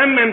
MM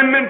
MM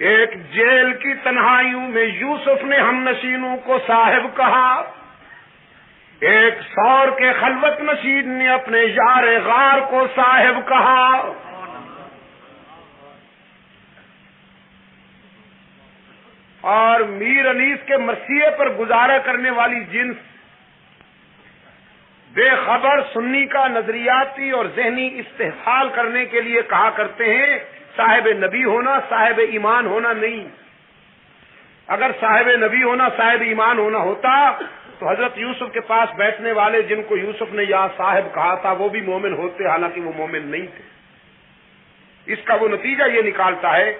ایک jail کی تنہائیوں میں یوسف نے ہم نشینوں کو صاحب کہا، ایک سور کے خلوت نشین نے اپنے یار غار کو صاحب کہا۔ اور میر انیس کے مرثیے پر گزارا کرنے والی جنس بے خبر سنی کا نظریاتی اور ذہنی استحصال کرنے کے لیے کہا کرتے ہیں صاحب نبی ہونا صاحب ایمان ہونا نہیں۔ اگر صاحب نبی ہونا صاحب ایمان ہونا ہوتا تو حضرت یوسف کے پاس بیٹھنے والے جن کو یوسف نے یا صاحب کہا تھا وہ بھی مومن ہوتے، حالانکہ وہ مومن نہیں تھے۔ اس کا وہ نتیجہ یہ نکالتا ہے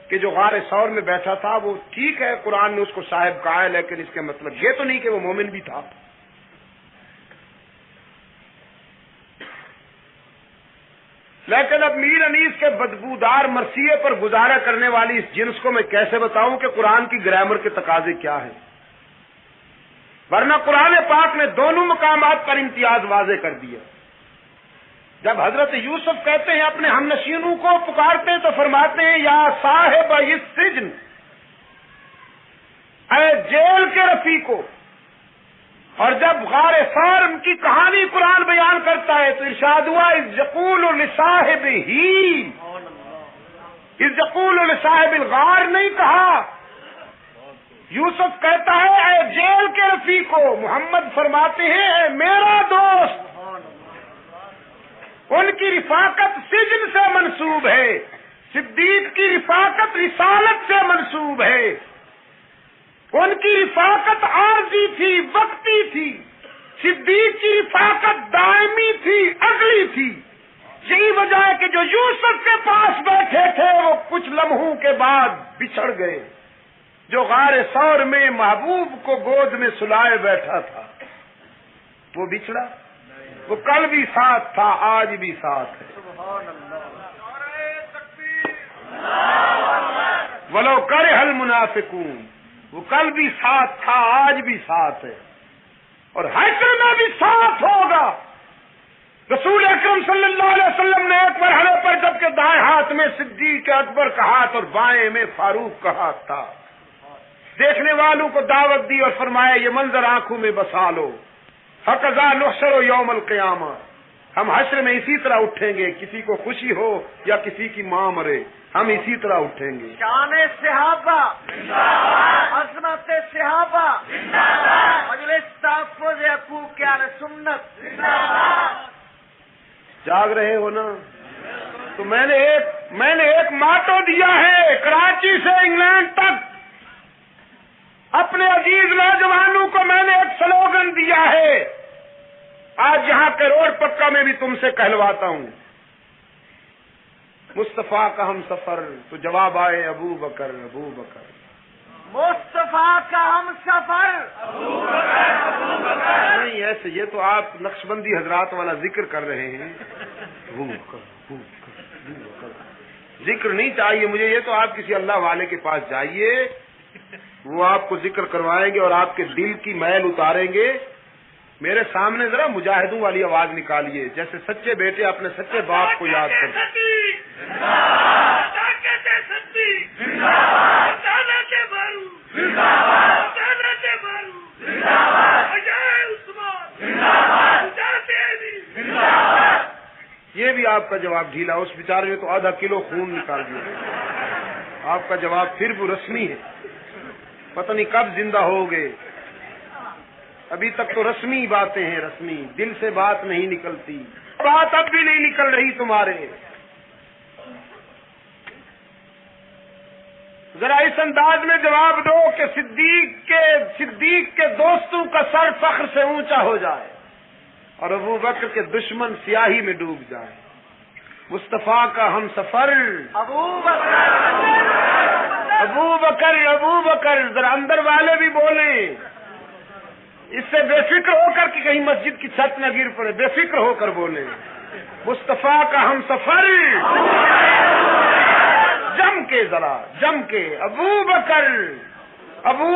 کہ جو غار ثور میں بیٹھا تھا وہ ٹھیک ہے قرآن نے اس کو صاحب کہا ہے، لیکن اس کے مطلب یہ تو نہیں کہ وہ مومن بھی تھا۔ لیکن اب میر انیس کے بدبودار مرثیے پر گزارا کرنے والی اس جنس کو میں کیسے بتاؤں کہ قرآن کی گرامر کے تقاضے کیا ہیں، ورنہ قرآن پاک نے دونوں مقامات پر امتیاز واضح کر دیا۔ جب حضرت یوسف کہتے ہیں اپنے ہم نشینوں کو پکارتے ہیں تو فرماتے ہیں یا صاحب السجن، اے جیل کے رفیقو۔ اور جب غار ثور کی کہانی قرآن بیان کرتا ہے تو ارشاد ہوا اذ یقول لصاحبہ، اذ یقول لصاحب الغار نہیں کہا۔ یوسف کہتا ہے اے جیل کے رفیقو، محمد فرماتے ہیں اے میرا دوست۔ ان کی رفاقت سجن سے منسوب ہے، صدیق کی رفاقت رسالت سے منسوب ہے۔ ان کی رفاقت عارضی تھی، وقتی تھی، صدیق کی رفاقت دائمی تھی، اگلی تھی۔ یہی وجہ ہے کہ جو یوسف کے پاس بیٹھے تھے وہ کچھ لمحوں کے بعد بچھڑ گئے۔ جو غار ثور میں محبوب کو گود میں سلائے بیٹھا تھا وہ بچھڑا، وہ کل بھی ساتھ تھا آج بھی ساتھ ہے۔ ولو کرہ المنافقون، وہ کل بھی ساتھ تھا آج بھی ساتھ ہے اور حشر میں بھی ساتھ ہوگا۔ رسول اکرم صلی اللہ علیہ وسلم نے ایک مرحلے پر جبکہ دائیں ہاتھ میں صدیق اکبر کا ہاتھ اور بائیں میں فاروق کا ہاتھ تھا، دیکھنے والوں کو دعوت دی اور فرمایا یہ منظر آنکھوں میں بسا لو، فقضا نحشر یوم القیامہ، ہم حشر میں اسی طرح اٹھیں گے، کسی کو خوشی ہو یا کسی کی ماں مرے ہم اسی طرح اٹھیں گے۔ شان صحابہ عظمت صحابہ مجلس تحفظ حقوق اہل سنت۔ جاگ رہے ہو نا؟ تو میں نے ایک ماٹو دیا ہے کراچی سے انگلینڈ تک، اپنے عزیز نوجوانوں کو میں نے ایک سلوگن دیا ہے، آج یہاں کے روڈ پکا میں بھی تم سے کہلواتا ہوں، مصطفیٰ کا ہم سفر، تو جواب آئے ابو بکر ابو بکر، مصطفیٰ کا ہم سفر ابو بکر ابو بکر۔ نہیں ایسے، یہ تو آپ نقشبندی حضرات والا ذکر کر رہے ہیں، ابو بکر ابو بکر ابو بکر، ذکر نہیں چاہیے مجھے، یہ تو آپ کسی اللہ والے کے پاس جائیے، وہ آپ کو ذکر کروائیں گے اور آپ کے دل کی میل اتاریں گے۔ میرے سامنے ذرا مجاہدوں والی آواز نکالیے، جیسے سچے بیٹے اپنے سچے باپ کو یاد کرتے۔ یہ بھی آپ کا جواب ڈھیلا، اس بیچارے نے تو آدھا کلو خون نکال دیا۔ آپ کا جواب پھر بھی رسمی ہے، پتہ نہیں کب زندہ ہوگے، ابھی تک تو رسمی باتیں ہیں، رسمی، دل سے بات نہیں نکلتی، بات اب بھی نہیں نکل رہی تمہارے۔ ذرا اس انداز میں جواب دو کہ صدیق کے دوستوں کا سر فخر سے اونچا ہو جائے اور ابو بکر کے دشمن سیاہی میں ڈوب جائے۔ مصطفیٰ کا ہم سفر ابو بکر ابو بکر ابو بکر، ذرا اندر والے بھی بولیں، اس سے بے فکر ہو کر کہ کہیں مسجد کی چھت نہ گر پڑے، بے فکر ہو کر بولیں مصطفیٰ کا ہم سفر، جم کے ذرا جم کے، ابو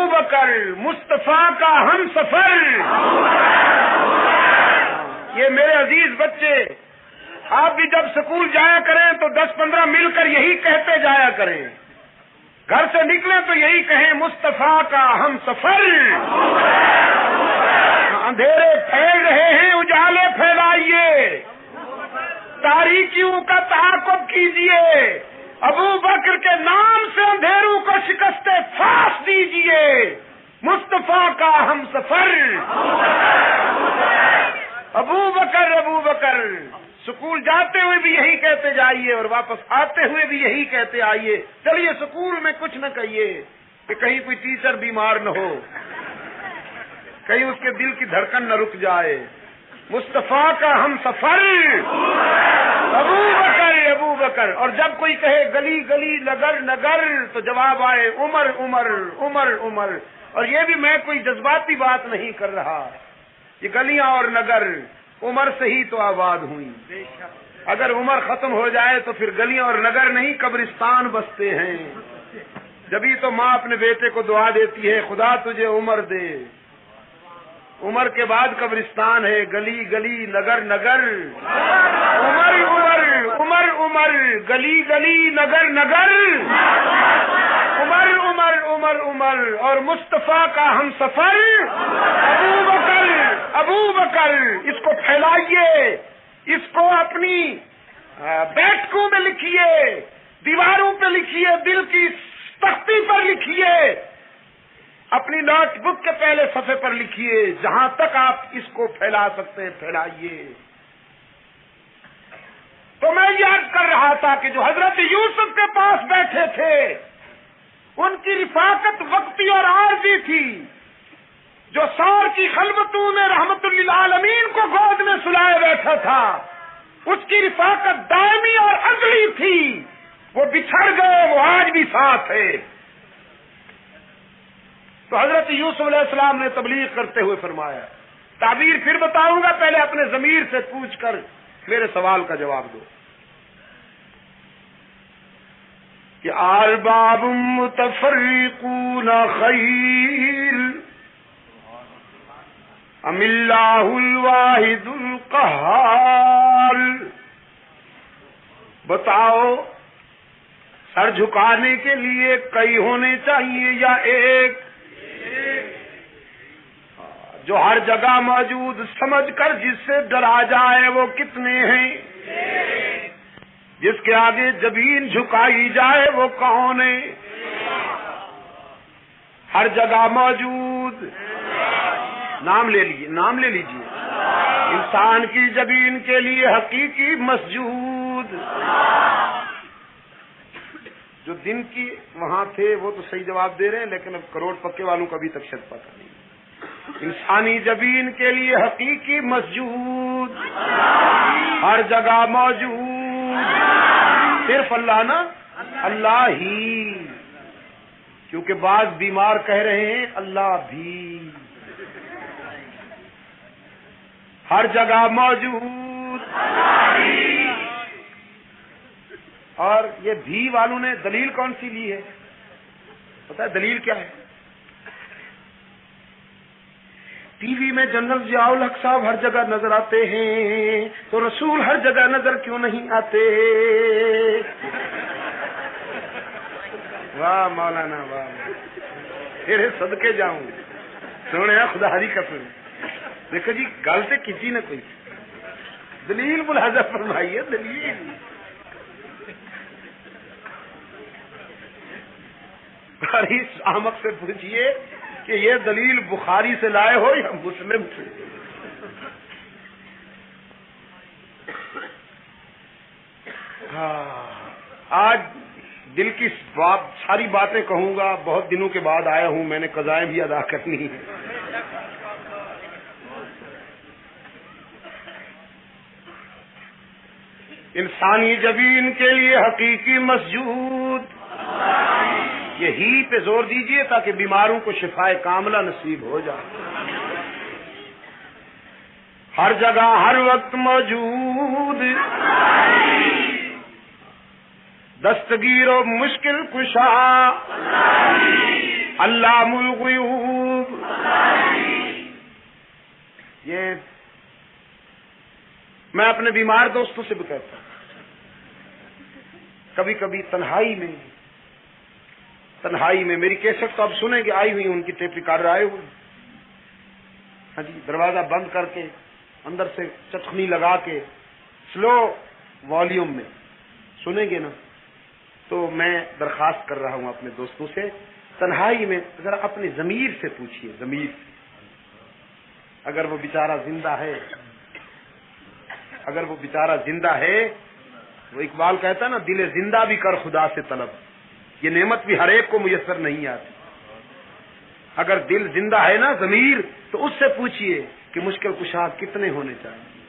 بکر مصطفیٰ کا ہم سفر۔ یہ میرے عزیز بچے آپ بھی جب سکول جایا کریں تو 10-15 مل کر یہی کہتے جایا کریں. گھر سے نکلیں تو یہی کہیں مصطفیٰ کا ہم سفر. اندھیرے پھیل رہے ہیں اجالے پھیلائیے, تاریکیوں کا تعاقب کیجیے, ابو بکر کے نام سے اندھیروں کو شکست فاش دیجیے. مصطفیٰ کا ہم سفر. ابو بکر. سکول جاتے ہوئے بھی یہی کہتے جائیے اور واپس آتے ہوئے بھی یہی کہتے آئیے. چلیے سکول میں کچھ نہ کہیے کہ کہیں کوئی ٹیچر بیمار نہ ہو, کہیں اس کے دل کی دھڑکن نہ رک جائے. مصطفیٰ کا ہم سفر. ابو بکر. اور جب کوئی کہے گلی گلی نگر نگر تو جواب آئے عمر عمر عمر عمر. اور یہ بھی میں کوئی جذباتی بات نہیں کر رہا, یہ گلیاں اور نگر عمر سے ہی تو آباد ہوئی. اگر عمر ختم ہو جائے تو پھر گلیاں اور نگر نہیں قبرستان بستے ہیں. جبھی تو ماں اپنے بیٹے کو دعا دیتی ہے خدا تجھے عمر دے. عمر کے بعد قبرستان ہے, گلی گلی نگر نگر. عمر عمر عمر عمر گلی گلی نگر نگر. عمر عمر عمر عمر. اور مصطفیٰ کا ہم سفر. ابو بکر. اس کو پھیلائیے, اس کو اپنی بیٹھکوں میں لکھیے, دیواروں پہ لکھیے, دل کی تختی پر لکھیے, اپنی نوٹ بک کے پہلے صفحے پر لکھیے. جہاں تک آپ اس کو پھیلا سکتے ہیں پھیلائیے. تو میں یاد کر رہا تھا کہ جو حضرت یوسف کے پاس بیٹھے تھے ان کی رفاقت وقتی اور عارضی تھی. جو سور کی خلوتوں میں رحمت للعالمین کو گود میں سلائے بیٹھا تھا اس کی رفاقت دائمی اور ازلی تھی. وہ بچھڑ گئے, وہ آج بھی ساتھ ہے. تو حضرت یوسف علیہ السلام نے تبلیغ کرتے ہوئے فرمایا, تعبیر پھر بتاؤں گا, پہلے اپنے ضمیر سے پوچھ کر میرے سوال کا جواب دو کہ ارباب متفرقون خیر ام اللہ الواحد القہار. بتاؤ سر جھکانے کے لیے کئی ہونے چاہیے یا ایک؟ جو ہر جگہ موجود سمجھ کر جس سے ڈرا جائے وہ کتنے ہیں؟ جس کے آگے جبین جھکائی جائے وہ کون ہے؟ ہر جگہ موجود. نام لے لیجیے. انسان کی جبین کے لیے حقیقی مسجود. جو دن کی وہاں تھے وہ تو صحیح جواب دے رہے ہیں, لیکن اب کروڑ پکے والوں کا بھی تک شک پتہ نہیں. انسانی جبین کے لیے حقیقی مسجود, ہر جگہ موجود. صرف اللہ نا, اللہ ہی. کیونکہ بعض بیمار کہہ رہے ہیں اللہ بھی. ہر جگہ موجود. اور یہ بھی والوں نے دلیل کون سی لی ہے پتہ ہے دلیل کیا ہے؟ ٹی وی میں جنرل ضیاء الحق صاحب ہر جگہ نظر آتے ہیں تو رسول ہر جگہ نظر کیوں نہیں آتے؟ واہ مولانا واہ, تیرے صدقے جاؤں. سونے خدا دی قسم, دیکھو جی گل سے کسی نے کوئی دلیل ملاحظہ فرمائی ہے. دلیل اور اس احمق سے پوچھئے کہ یہ دلیل بخاری سے لائے ہو یا مسلم سے؟ آج دل کی ساری باتیں کہوں گا. بہت دنوں کے بعد آیا ہوں, میں نے قضائیں بھی ادا کرنی ہے. انسانی جبین کے لیے حقیقی مسجود. یہی پہ زور دیجئے تاکہ بیماروں کو شفائے کاملہ نصیب ہو جائے. ہر جگہ ہر وقت موجود, دستگیر و مشکل کشا, علام الغیوب. یہ میں اپنے بیمار دوستوں سے بھی کہتا ہوں، کبھی کبھی تنہائی میں میری کیسٹ تو اب سنیں گے، آئی ہوئی ان کی ٹیپ ریکارڈر آئے ہوئے، ہاں جی، دروازہ بند کر کے اندر سے چٹخنی لگا کے سلو والیوم میں سنیں گے نا، تو میں درخواست کر رہا ہوں اپنے دوستوں سے، تنہائی میں ذرا اپنے ضمیر سے پوچھیے، ضمیر سے، اگر وہ بیچارہ زندہ ہے، وہ اقبال کہتا ہے نا، دل زندہ بھی کر خدا سے طلب، یہ نعمت بھی ہر ایک کو میسر نہیں آتی۔ اگر دل زندہ ہے نا، ضمیر، تو اس سے پوچھئے کہ مشکل کشا کتنے ہونے چاہیے۔